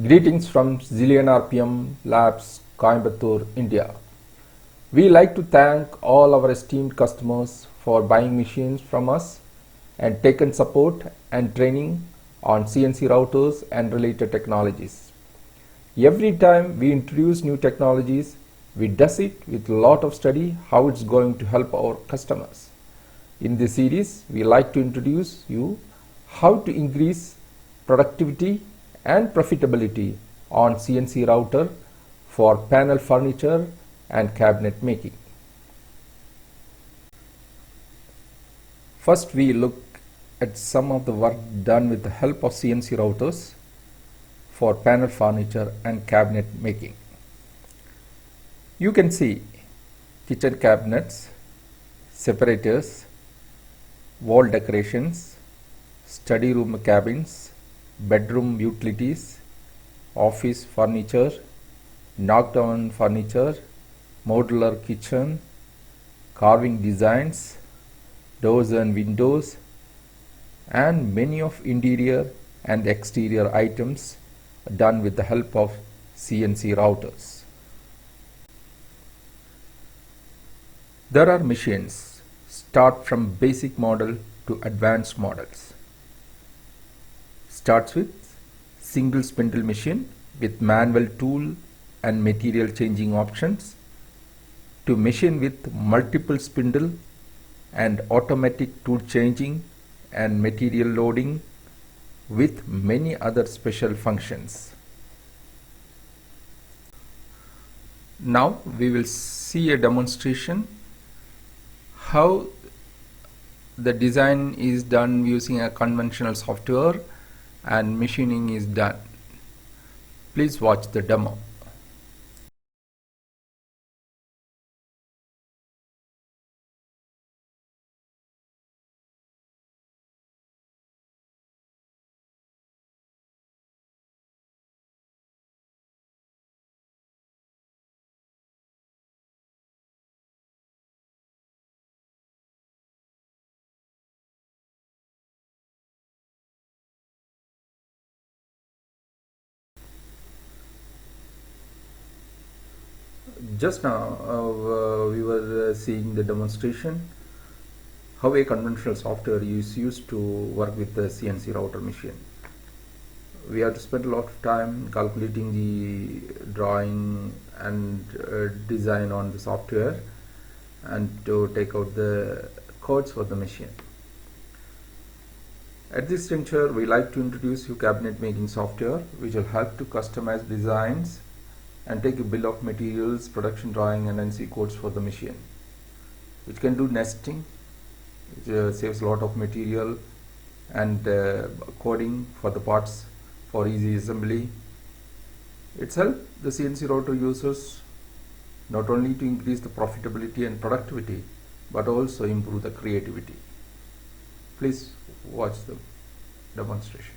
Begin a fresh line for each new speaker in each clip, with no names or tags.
Greetings from Zillion RPM Labs, Coimbatore, India. We like to thank all our esteemed customers for buying machines from us and taken support and training on CNC routers and related technologies. Every time we introduce new technologies, we does it with a lot of study how it's going to help our customers. In this series, we like to introduce you how to increase productivity and profitability on CNC router for panel furniture and cabinet making. First, we look at some of the work done with the help of CNC routers for panel furniture and cabinet making. You can see kitchen cabinets, separators, wall decorations, study room cabins, bedroom utilities, office furniture, knockdown furniture, modular kitchen, carving designs, doors and windows, and many of interior and exterior items done with the help of CNC routers. There are machines start from basic model to advanced models. Starts with single spindle machine with manual tool and material changing options to machine with multiple spindle and automatic tool changing and material loading with many other special functions. Now we will see a demonstration how the design is done using a conventional software and machining is done. Please watch the demo. Just now we were seeing the demonstration how a conventional software is used to work with the CNC router machine. We have to spend a lot of time calculating the drawing and design on the software and to take out the codes for the machine. At this juncture, we like to introduce you cabinet making software which will help to customize designs and take a bill of materials, production drawing and NC codes for the machine, which can do nesting, which saves a lot of material, and coding for the parts for easy assembly. It's helped the CNC router users not only to increase the profitability and productivity but also improve the creativity. Please watch the demonstration.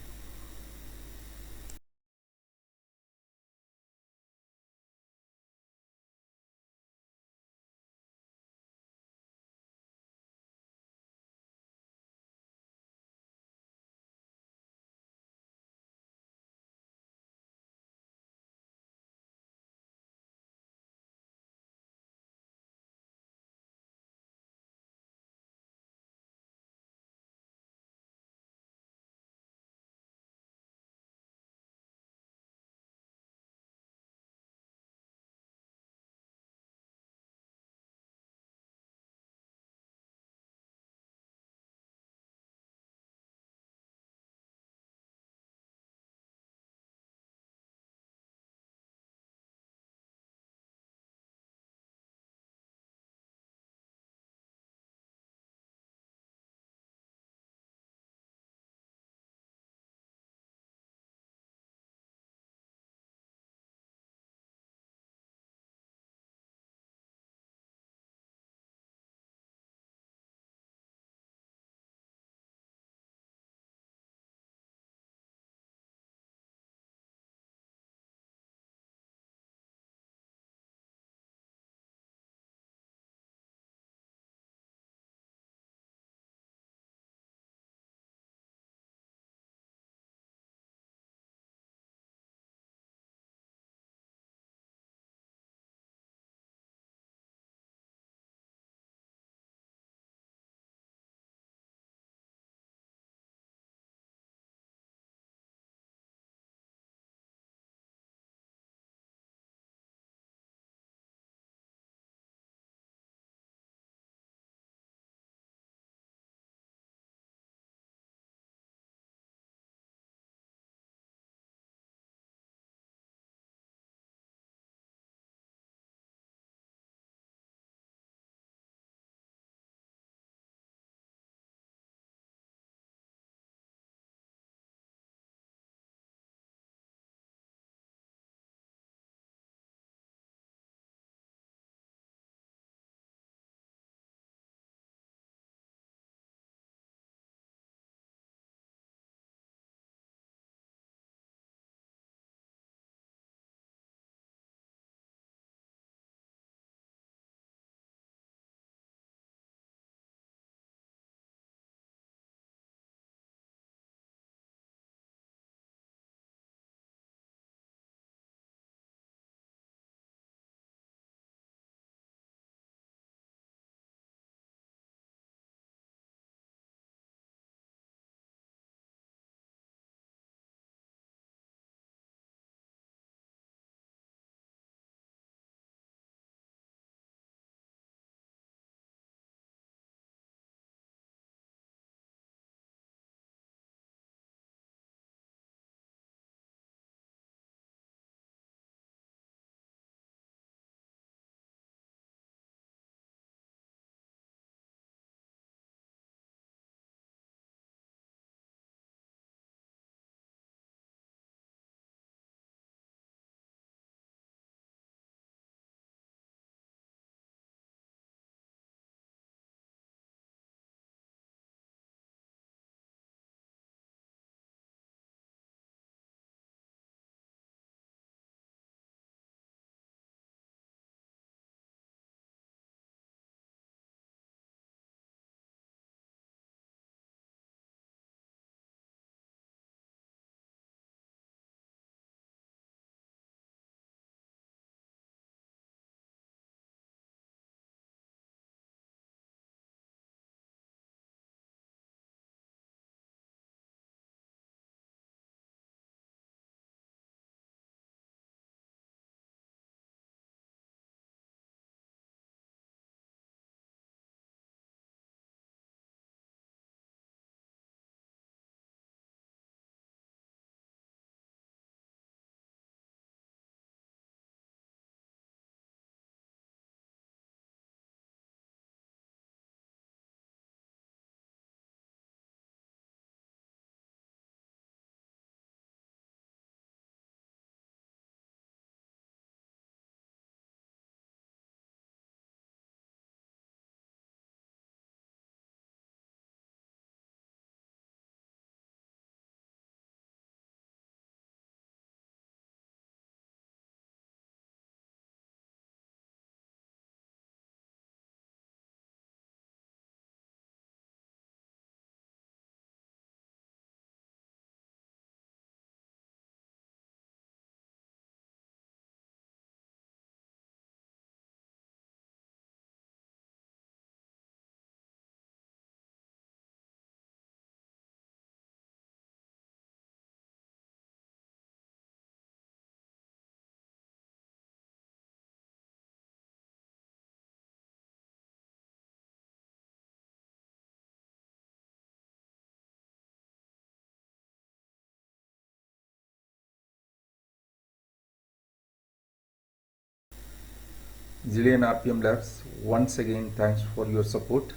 Zillion RPM Labs, once again thanks for your support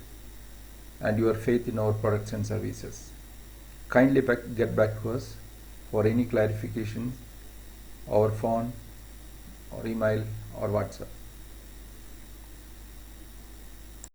and your faith in our products and services. Kindly get back to us for any clarification over phone or email or WhatsApp.